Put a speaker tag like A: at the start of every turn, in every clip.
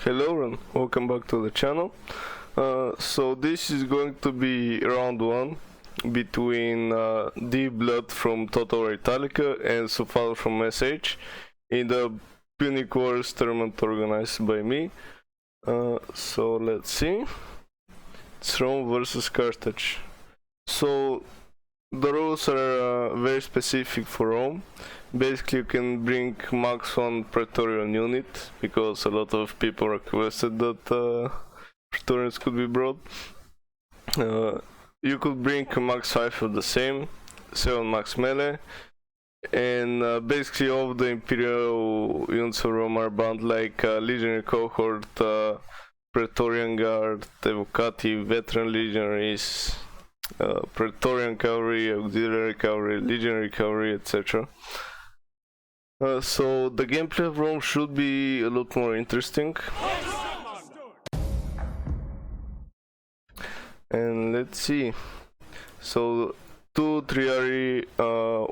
A: Hello and welcome back to the channel. So this is going to be round 1 between D Blood from TWI and Sofado from SH in the Punic Wars tournament organized by me. So let's see. It's Rome versus Carthage. So the rules are very specific for Rome. Basically, you can bring max 1 Praetorian unit because a lot of people requested that Praetorians could be brought. You could bring max 5 of the same, 7 max melee, and basically all of the Imperial units of Rome are bound like Legionary Cohort, Praetorian Guard, Evocati, Veteran Legionaries, Praetorian Cavalry, Auxiliary Cavalry, Legionary Cavalry, etc. So the gameplay of Rome should be a lot more interesting. And let's see. So 2 Triari,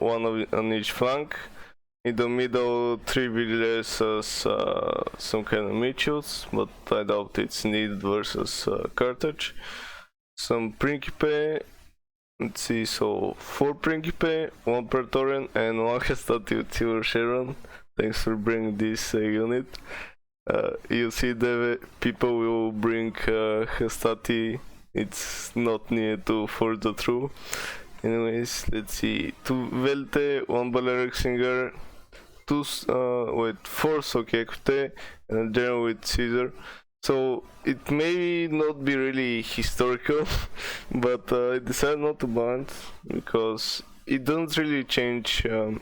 A: one on each flank. In the middle, 3 Vigiles as some kind of Mitchells, but I doubt it's needed versus Carthage. Some Principe. Let's see, so 4 Principe, 1 Praetorian, and 1 Hastati with Silver Sharon. Thanks for bringing this unit. You see the people will bring Hastati, it's not needed to force the through. Anyways, let's see, 2 Velte, 1 Balearic Singer, 4 Soke and a General with Caesar. So it may not be really historical, but I decided not to ban it because it doesn't really change the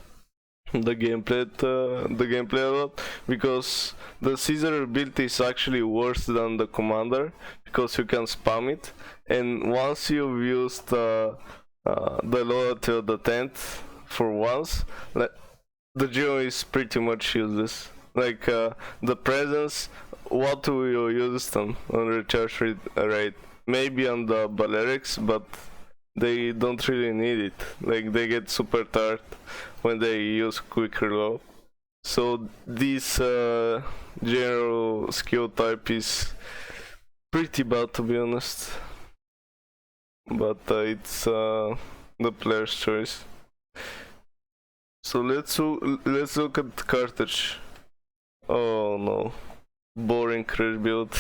A: gameplay a lot, because the Caesar ability is actually worse than the commander because you can spam it, and once you've used the loyalty of the tent for once, the Geo is pretty much useless. Like the presence, what will you use them on recharge rate? Maybe on the Balearics, but they don't really need it. Like they get super tired when they use quick reload. So this general skill type is pretty bad, to be honest. But it's the player's choice. So let's look at Carthage. Oh no, boring crash build.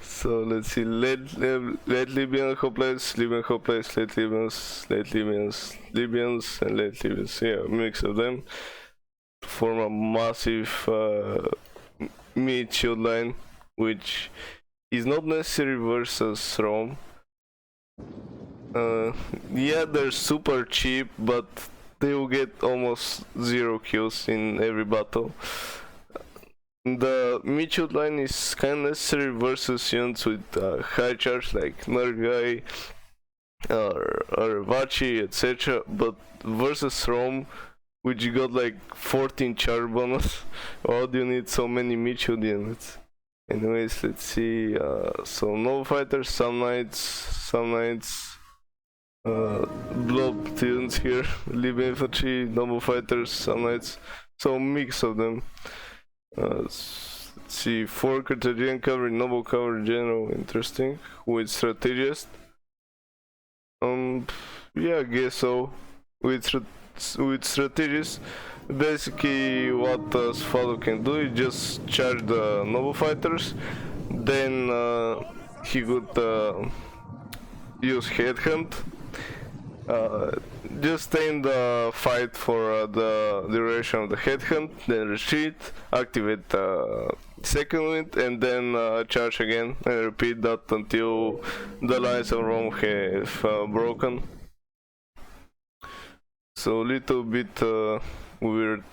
A: So let's see, late Libyan hopeless, Libyan hopeless, late Libyans, Libyans, and late Libyans. Yeah, mix of them to form a massive mid shield line, which is not necessary versus Rome. Yeah, they're super cheap, but they will get almost 0 kills in every battle. The mid-shield line is kind of necessary versus units with high charge like Nergai or Vachi, etc. But versus Rome, which got like 14 charge bonus, why do you need so many mid-shield units? Anyways, let's see. So no fighters, some knights, blob units here, Libyan infantry, noble fighters, some knights, so mix of them. Let's see, 4 Carthaginian cavalry, noble cavalry, general, interesting, with strategist. Yeah, I guess so. With strategist, basically what Sofado can do is just charge the noble fighters, then he could use headhunt. Just stay in the fight for the duration of the headhunt, then retreat, activate second wind, and then charge again, and repeat that until the lines of Rome have broken. So little bit weird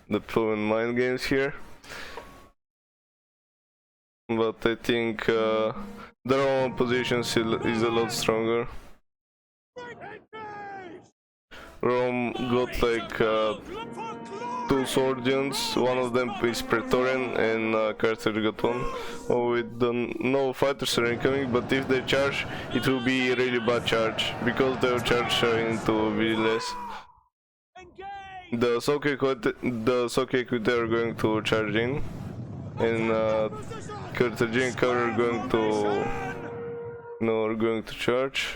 A: deployment mind games here, but I think the Roman position is a lot stronger. Rome got like 2 swordians, one of them is Praetorian, and Carthage got 1. Oh, with the no fighters are incoming, but if they charge, it will be a really bad charge, because they'll charge into Vigiles. The Soke are going to charge in, and Carthaginian cavalry are going to charge.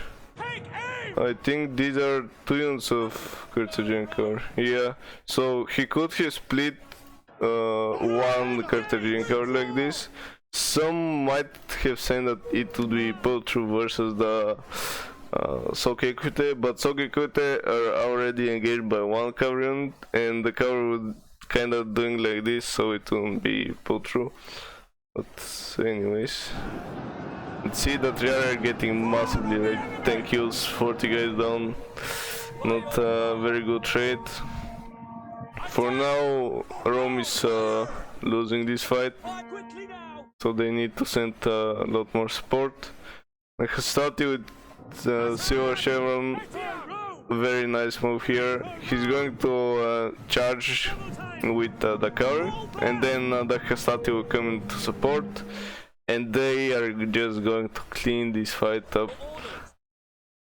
A: I think these are 2 units of Carthaginian cavalry. Yeah, so he could have split one Carthaginian cavalry like this. Some might have said that it would be pulled through versus the Sokekute, but Sokekute are already engaged by one cavalry unit, and the cavalry would kind of doing like this, so it won't be pulled through. But anyways, let's see that we are getting massively, like 10 kills, 40 guys down. Not a very good trade. For now, Rome is losing this fight, so they need to send a lot more support. Like Hastati with Silver Chevron, very nice move here. He's going to charge with the cavalry, and then the Hastati will come into support, and they are just going to clean this fight up.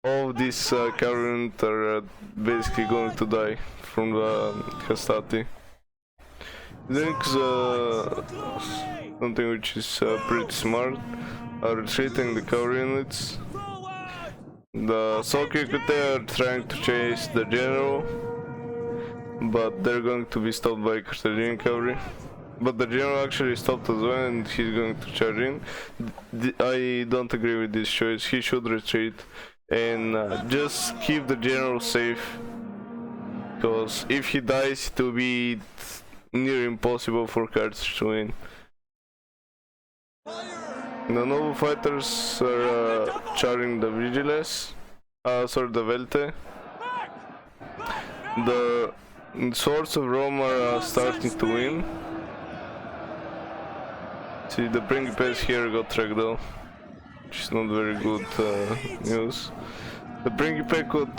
A: All of these cavalry are basically going to die from the Hastati. Then something which is pretty smart, are retreating the cavalry units. The Sokekute are trying to chase the general, but they're going to be stopped by Carthaginian cavalry. But the general actually stopped as well, and he's going to charge in. I don't agree with this choice. He should retreat and just keep the general safe, because if he dies it will be near impossible for Carthage to win. The noble fighters are charging the Vigiles, the Velte. The swords of Rome are starting to win. See, the Principes here got tracked down, which is not very good news. The Principe could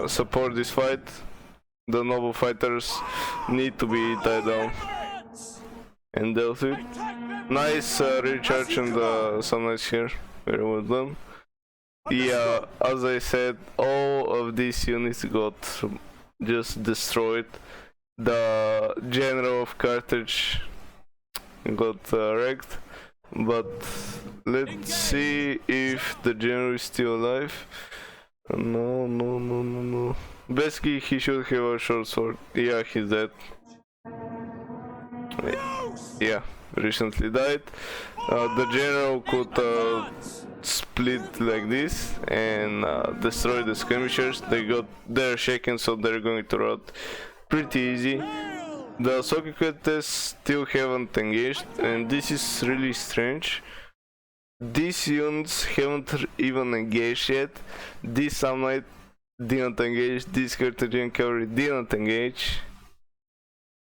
A: support this fight. The noble fighters need to be tied down and dealt with. Nice recharge and some nice here, very well done. Yeah, as I said, all of these units got just destroyed. The general of Carthage got wrecked, but let's see if the general is still alive. No. Basically, he should have a short sword. Yeah, he's dead. Yeah, recently died. The general could split like this and destroy the skirmishers. They're shaken, so they're going to rot pretty easy. The Sokekutes still haven't engaged, and this is really strange. These units haven't even engaged yet. This Samnite didn't engage, this Carthaginian cavalry didn't engage,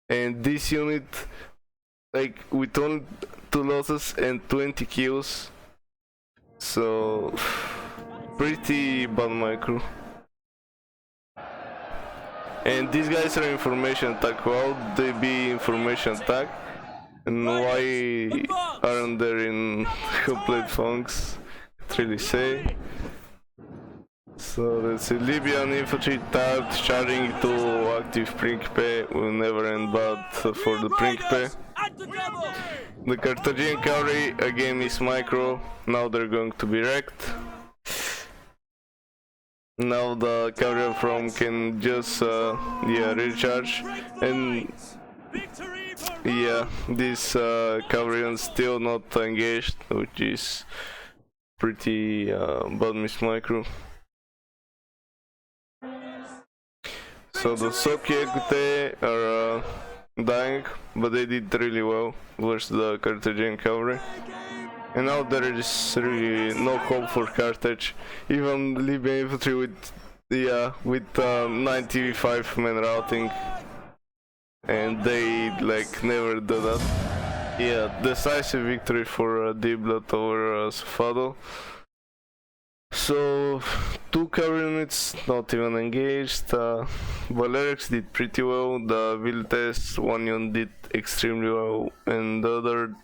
A: and this unit, like, with only 2 losses and 20 kills, so pretty bad micro. And these guys are information attack. Why would they be information attack? And why aren't they in complete funks? Can't really say. So let's see, Libyan infantry tapped, charging to active Principe, will never end bad for the Principe. The Carthaginian cavalry again is micro, now they're going to be wrecked. Now the cavalry from can just recharge, and yeah, this cavalry is still not engaged, which is pretty bad miss micro. So the Sokekute are dying, but they did really well versus the Carthaginian cavalry. And now there is really no hope for Carthage. Even Libyan infantry with 95 men routing, and they like never do that. Yeah, decisive victory for Diblat over Sofado. So 2 cavalry units not even engaged. Valerics did pretty well. The Viltes 1 unit did extremely well, and the other,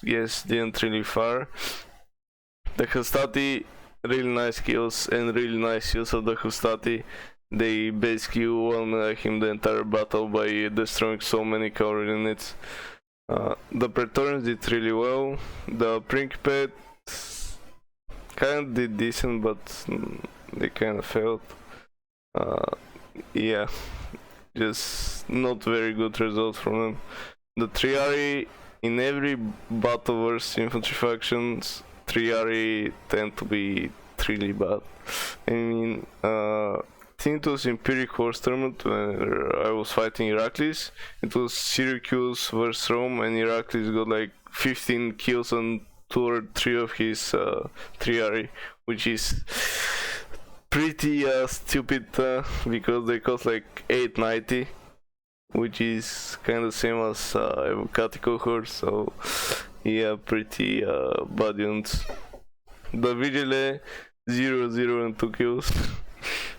A: yes, didn't really fire. The Hastati, really nice kills and really nice use of the Hastati. They basically won him the entire battle by destroying so many cavalry units. The Praetorians did really well. The Principate kind of did decent, but they kind of failed. Yeah, just not very good results from them. The Triari, in every battle versus infantry factions, Triari tend to be really bad. I mean, I think it was Empiric Horse tournament where I was fighting Heracles. It was Syracuse versus Rome, and Heracles got like 15 kills on 2 or 3 of his Triari, which is pretty stupid because they cost like 890, which is kind of same as Evocati cohort, so yeah, pretty bad units. The Vigile 0, 0 and 2 kills.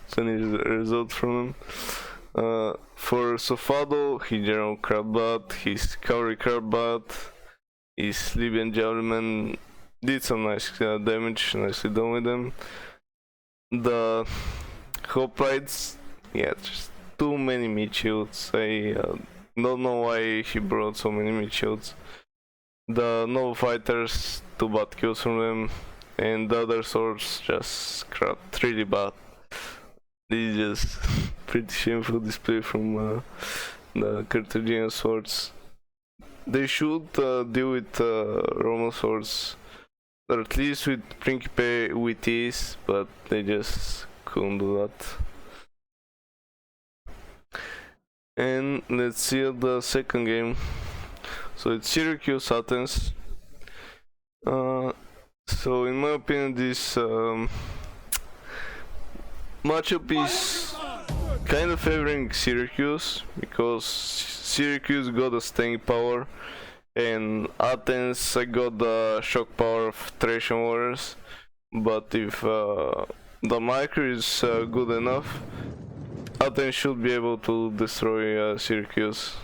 A: So any result from him. For Sofado, he general crabbat, his cavalry crabbat, his Libyan javelin did some nice damage, nicely done with them. The hoplites, yeah, just too many meat shields. I don't know why he brought so many meat shields. The noble fighters, 2 bad kills from them, and the other swords just crap, really bad. This is just pretty shameful display from the Carthaginian swords. They should deal with Roman swords, or at least with Principe with ease, but they just couldn't do that. And let's see the second game. So it's Syracuse Athens. So in my opinion, this matchup is kind of favoring Syracuse because Syracuse got a staying power, and Athens got the shock power of Thracian warriors. But if the micro is good enough, Athens should be able to destroy Syracuse,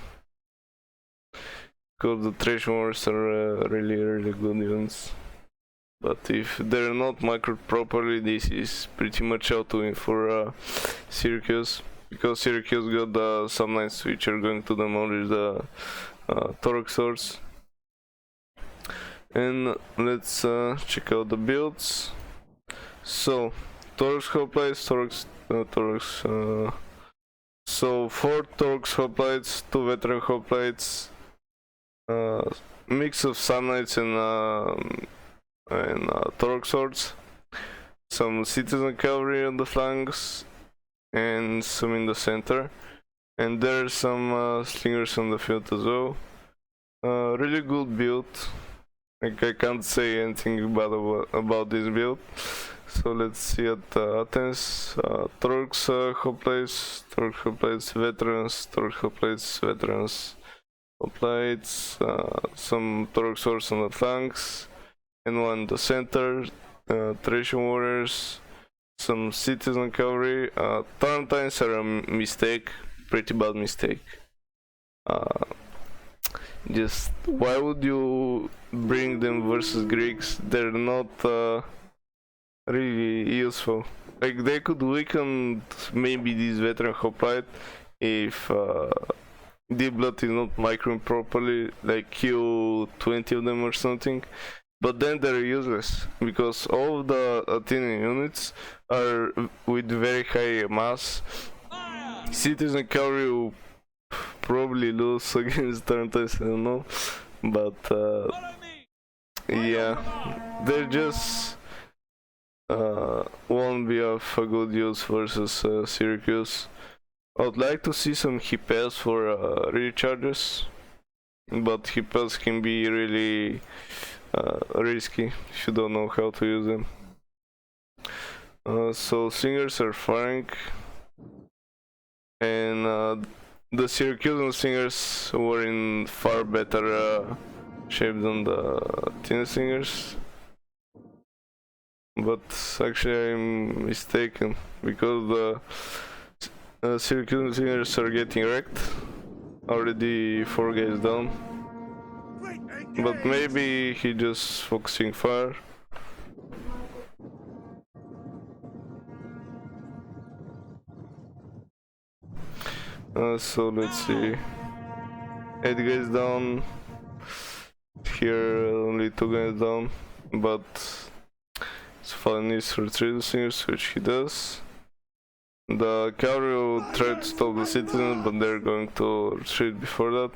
A: because the Thracian warriors are really good units. But if they're not microed properly, this is pretty much out to win for Syracuse, because Syracuse got some knights which are going to demolish the Thorax swords. And let's check out the builds. So Thorax hoplites, so 4 Thorax hoplites, 2 veteran hoplites, mix of Sun Knights and Thorax swords, some citizen cavalry on the flanks, and some in the center, and there's some slingers on the field as well. Really good build. Like, I can't say anything bad about this build. So let's see at Athens. Thorax hoplites, veterans, Thorax hoplites, veterans, hoplites, some Thorax swords on the flanks, and one in the center, Thracian warriors, some citizen cavalry. Tarentines are a mistake, pretty bad mistake. Just why would you bring them versus Greeks? They're not really useful. Like, they could weaken maybe this veteran hoplite if Deep Blood is not microing properly, like kill 20 of them or something. But then they're useless, because all of the Athenian units are with very high mass. Citizen cavalry will probably lose against Tarentines, I don't know. But yeah, they just won't be of a good use versus Syracuse. I would like to see some Hippes for recharges, but Hippes can be really risky if you don't know how to use them. So singers are firing, and the Syracusan singers were in far better shape than the Athenian singers. But actually I'm mistaken, because the Syracusan singers are getting wrecked. Already 4 guys down. But maybe he just focusing fire. So let's see. 8 guys down, Here only 2 guys down, but Sofado needs to retreat the singers, which he does. The cavalry will try to stop the citizens, but they're going to retreat before that.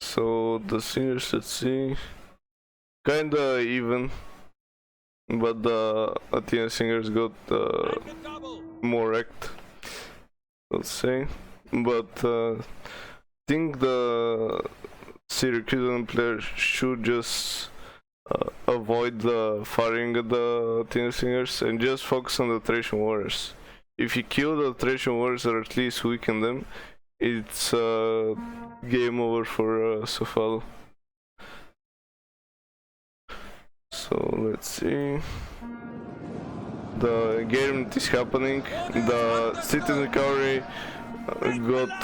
A: So the singers, let's see, kinda even, but the Athena singers got more wrecked, let's say. But I think the Syracusan players should just avoid the firing at the Athena singers and just focus on the Thracian warriors. If you kill the Thracian warriors or at least weaken them, it's game over for Sofado. So let's see. The engagement is happening. The citizen cavalry got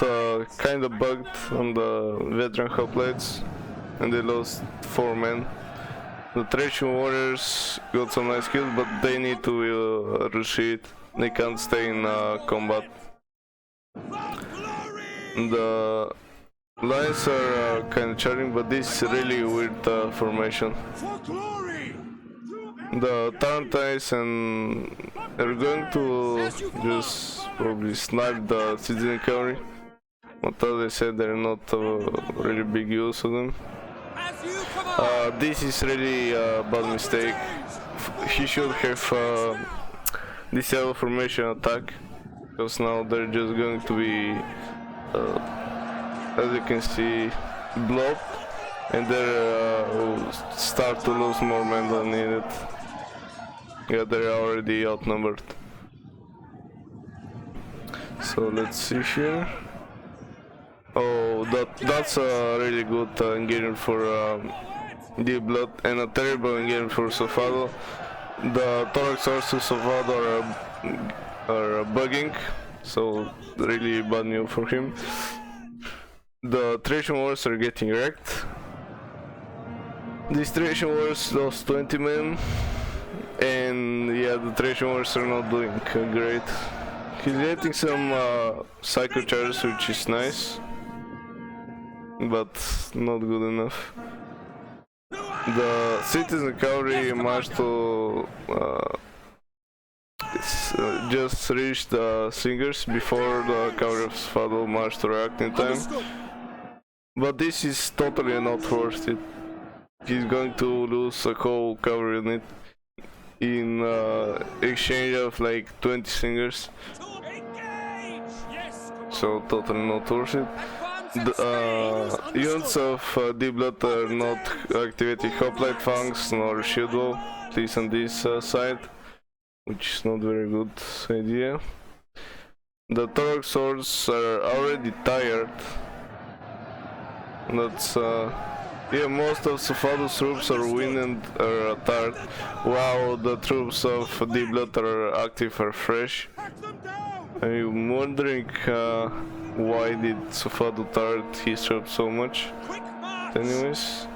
A: kinda bugged on the veteran hoplites and they lost 4 men. The Thracian warriors got some nice kills, but they need to retreat. They can't stay in combat. The lines are kinda charging, but this is really weird formation. The Tarantines and they're going to just probably snipe the citizen cavalry. But as I said, they're not really big use of them. This is really a bad mistake. He should have disabled formation attack, because now they're just going to be, as you can see, blocked, and they will start to lose more men than needed. Yeah, they're already outnumbered. So let's see here. Oh, that's a really good engagement for Deep Blood and a terrible engagement for Sofado. The Thorax Horse of Sofado are bugging, so really bad news for him. The Thracian Wars are getting wrecked. These Thracian Wars lost 20 men, and yeah, the Thracian Wars are not doing great. He's getting some psycho charges, which is nice, but not good enough. The citizen cavalry managed to just reach the singers before the cavalry of Sofado managed to react in time. But this is totally not worth it. He's going to lose a whole cavalry unit in exchange of like 20 singers. So totally not worth it. The units of Deep Blood are not activating hoplite fangs nor shield wall, at least on this side, which is not very good idea. The Thorax swords are already tired. That's yeah, most of Sofado's troops are winded or tired, while the troops of Deep Blood are active or fresh. I'm wondering why did Sofado tired his troops so much. Anyways,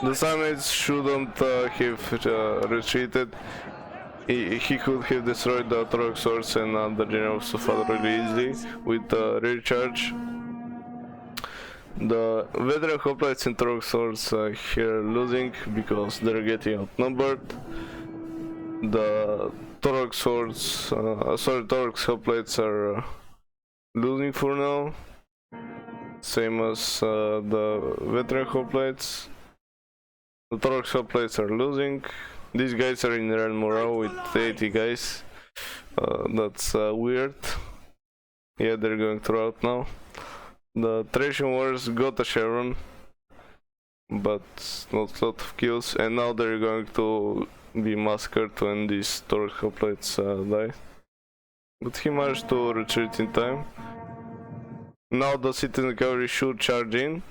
A: the Samites shouldn't have retreated. He could have destroyed the Thorax swords and the general of Sofado really easily with the recharge. The veteran hoplites and Thorax swords are here losing because they're getting outnumbered. The Thorax swords, Thorax hoplites are losing for now, same as the veteran hoplites. The Thorax hoplites are losing. These guys are in real morale with 80 guys. That's weird. Yeah, they're going to rout now. The Thracian Wars got a Chevron, but not a lot of kills, and now they're going to be massacred when these Thorax hoplites die. But he managed to retreat in time. Now the citizen cavalry should charge in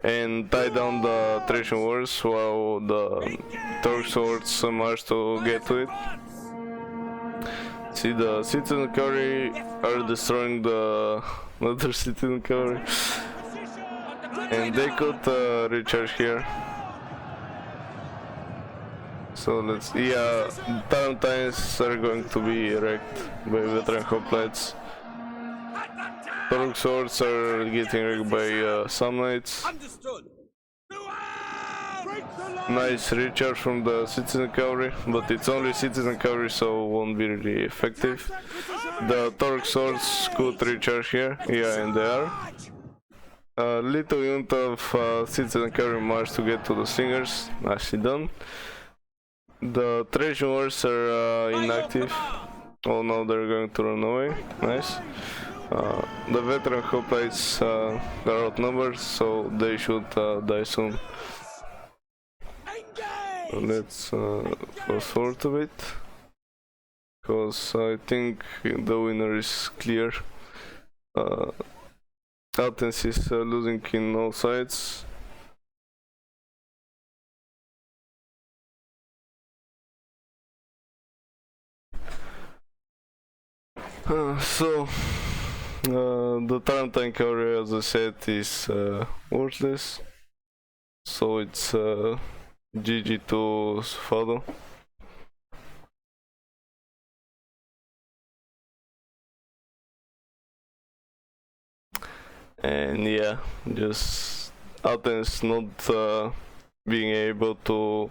A: and tie down the Thracian Wars while the Thorax swords managed to get to it. See, the citizen cavalry are destroying the other citizen cavalry, and they could recharge here. So let's, yeah, Tarantines are going to be wrecked by veteran hoplites. Torque swords are getting wrecked by some knights.
B: Understood.
A: Nice recharge from the citizen cavalry, but it's only citizen cavalry, so won't be really effective. The Torque swords could recharge here, yeah, and they are. A little unit of citizen cavalry march to get to the slingers, nicely done. The Trajan wars are inactive. Oh no, they're going to run away, nice. The veteran hoplites are outnumbered, so they should die soon. Let's fast forward a bit, because I think the winner is clear. Athens is losing in all sides. The Tarantine cavalry, as I said, is worthless, so it's GG to Sofado. And yeah, just Athens not being able to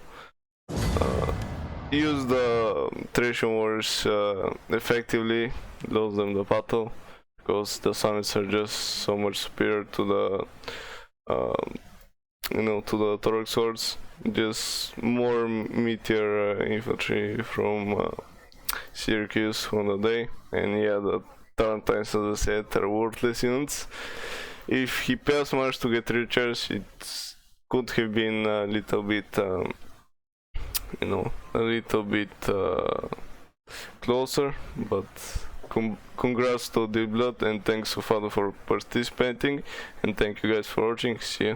A: use the Trajan wars effectively, lost them the battle, because the summits are just so much superior to the to the Torque swords. Just more meteor infantry from Syracuse on the day, and yeah, the Tarantines, as I said, are worthless units. If he passed much to get recharge, it could have been a little bit, closer, but congrats to the blood, and thanks Sofado for participating, and thank you guys for watching. See ya.